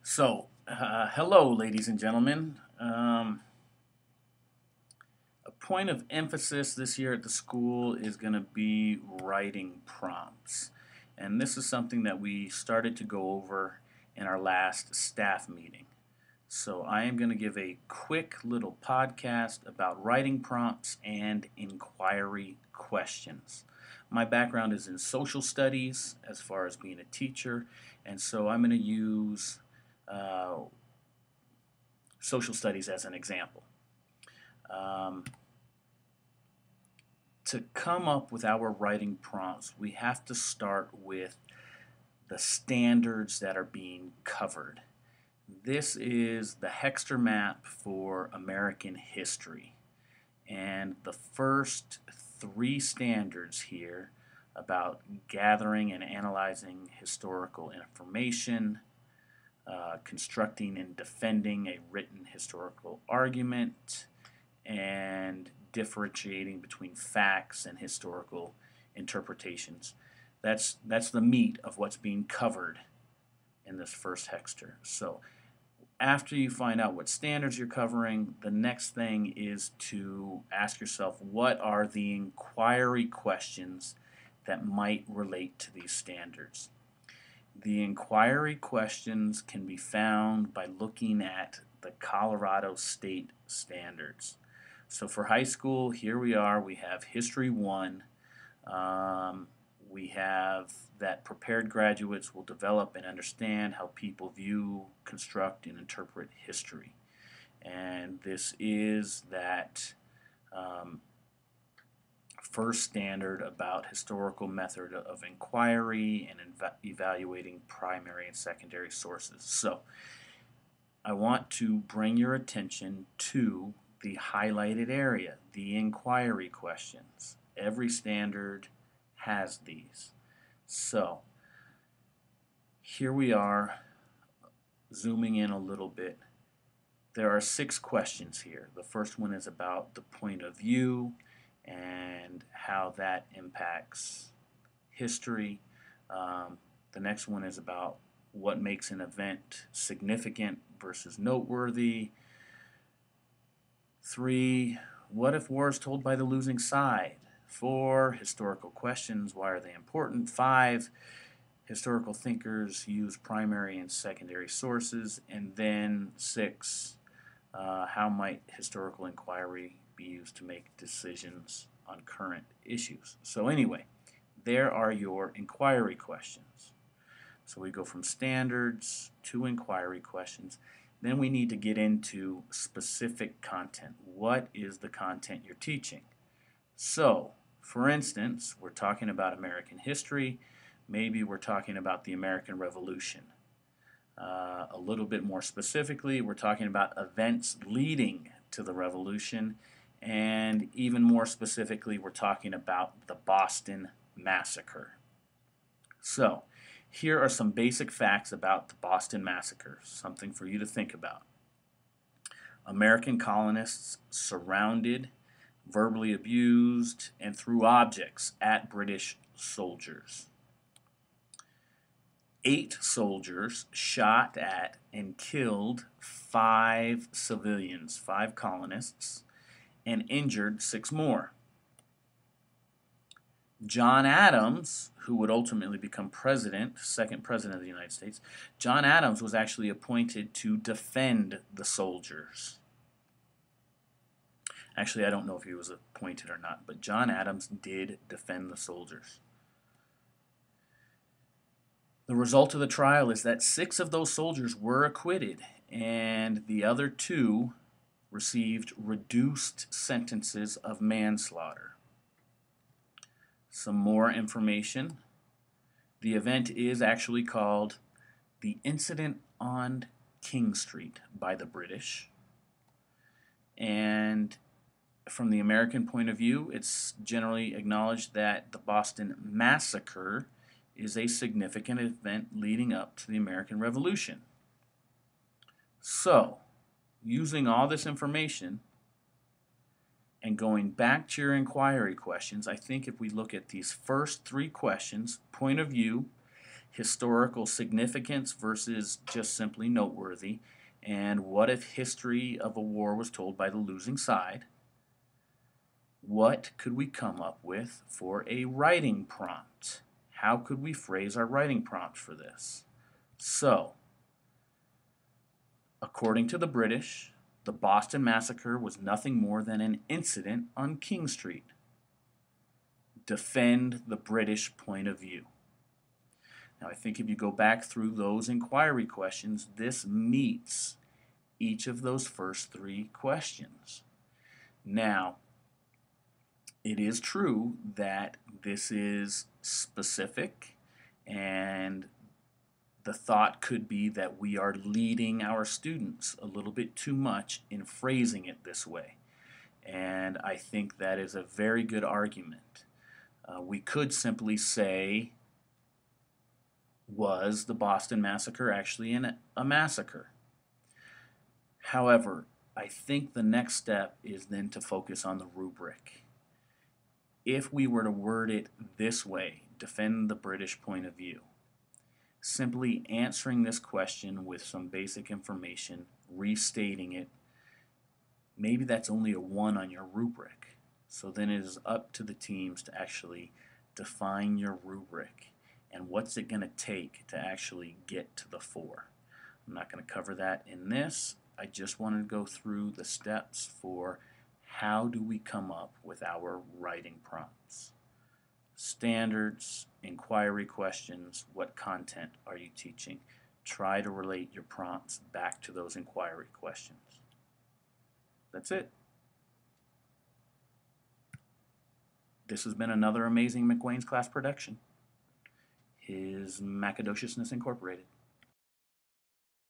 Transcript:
Hello, ladies and gentlemen. A point of emphasis this year at the school is going to be writing prompts. And this is something that we started to go over in our last staff meeting. So, I am going to give a quick little podcast about writing prompts and inquiry questions. My background is in social studies as far as being a teacher, and so I'm going to use uh, social studies as an example. Um, to come up with our writing prompts, we have to start with the standards that are being covered. This is the Hexter map for American history. And the first three standards here about gathering and analyzing historical information, constructing and defending a written historical argument, and differentiating between facts and historical interpretations. That's the meat of what's being covered in this first hexter. So after you find out what standards you're covering, the next thing is to ask yourself, what are the inquiry questions that might relate to these standards? The inquiry questions can be found by looking at the Colorado State standards. So for high school, here we are. We have History 1. We have that prepared graduates will develop and understand how people view, construct, and interpret history. And this is that um, first standard about historical method of inquiry and evaluating primary and secondary sources. So I want to bring your attention to the highlighted area, the inquiry questions. Every standard has these. So here we are, zooming in a little bit. There are 6 questions here. The first one is about the point of view and how that impacts history. The next one is about what makes an event significant versus noteworthy. 3, what if war is told by the losing side? 4, historical questions, why are they important? 5, historical thinkers use primary and secondary sources. And then 6, how might historical inquiry be used to make decisions on current issues? So anyway, there are your inquiry questions. So we go from standards to inquiry questions. Then we need to get into specific content. What is the content you're teaching? So, for instance, we're talking about American history. Maybe we're talking about the American Revolution. A little bit more specifically, we're talking about events leading to the Revolution. And even more specifically, we're talking about the Boston Massacre. So, here are some basic facts about the Boston Massacre, something for you to think about. American colonists surrounded, verbally abused, and threw objects at British soldiers. 8 soldiers shot at and killed 5 civilians, 5 colonists, and injured 6 more. John Adams, who would ultimately become president, second president of the United States, John Adams was actually appointed to defend the soldiers. Actually, I don't know if he was appointed or not, but John Adams did defend the soldiers. The result of the trial is that 6 of those soldiers were acquitted, and the other 2 received reduced sentences of manslaughter. Some more information. The event is actually called the Incident on King Street by the British. And from the American point of view, it's generally acknowledged that the Boston Massacre is a significant event leading up to the American Revolution. So, using all this information, and going back to your inquiry questions, I think if we look at these first 3 questions, point of view, historical significance versus just simply noteworthy, and what if history of a war was told by the losing side? What could we come up with for a writing prompt? How could we phrase our writing prompt for this? So, according to the British, the Boston Massacre was nothing more than an incident on King Street. Defend the British point of view. Now, I think if you go back through those inquiry questions, this meets each of those first three questions. Now, it is true that this is specific, and the thought could be that we are leading our students a little bit too much in phrasing it this way. And I think that is a very good argument. We could simply say, was the Boston Massacre actually a massacre? However, I think the next step is then to focus on the rubric. If we were to word it this way, defend the British point of view, simply answering this question with some basic information, restating it, maybe that's only a 1 on your rubric. So then it is up to the teams to actually define your rubric and what's it going to take to actually get to the 4. I'm not going to cover that in this. I just wanted to go through the steps for how do we come up with our writing prompts. Standards, inquiry questions, what content are you teaching? Try to relate your prompts back to those inquiry questions. That's it. This has been another amazing McWayne's Class production. His Macadociousness Incorporated.